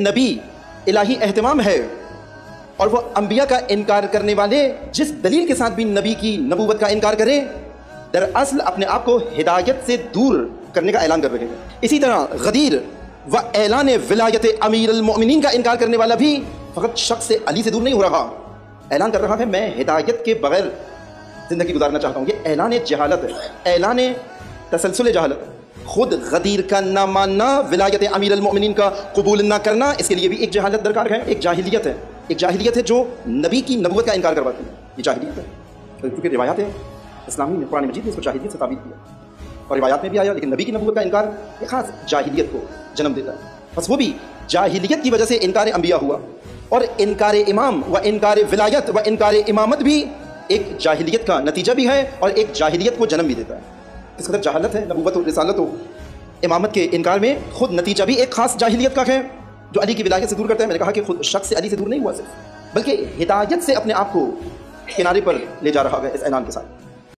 नबी इलाही एहतमाम है और वो अंबिया का इनकार करने वाले जिस दलील के साथ भी नबी की नबूवत का इनकार करें, दरअसल अपने आप को हिदायत से दूर करने का ऐलान कर रहे हैं। इसी तरह गदीर व ऐलान विलायत अमीर अल मोमिनीन का इनकार करने वाला भी फ़कत शख्स से अली से दूर नहीं हो रहा, ऐलान कर रहा है मैं हिदायत के बगैर ज़िंदगी गुजारना चाहता हूँ। ये ऐलान जहालत है, ऐलान तसलसल जहालत। खुद गदीर का ना मानना, विलायत अमीर अल मोमिनीन का कबूल ना करना, इसके लिए भी एक जहालत दरकार है, एक जाहिलियत है। एक जाहिलियत है जो नबी की नबूवत का इनकार करवाती है, ये जाहिलियत है। क्योंकि रिवायात है इस्लामी में, कुरान मजीद ने इसको जाहिलियत से ताबीर किया और रिवायात में भी आया, लेकिन नबी की नबूवत का इनकार एक खास जाहिलियत को जन्म देता है। बस वो भी जाहिलियत की वजह से इनकार अंबिया हुआ, और इनकार इमाम व इनकार विलायत व इनकार इमामत भी एक जाहिलियत का नतीजा भी है और एक जाहिलियत को जन्म भी देता है। इस कदर जहालत है नबूवत और रिसालत और इमामत के इनकार में, खुद नतीजा भी एक खास जाहिलियत का है जो अली की विलायत से दूर करता है। मैंने कहा कि खुद शख्स से अली से दूर नहीं हुआ सिर्फ, बल्कि हिदायत से अपने आप को किनारे पर ले जा रहा है इस ऐलान के साथ।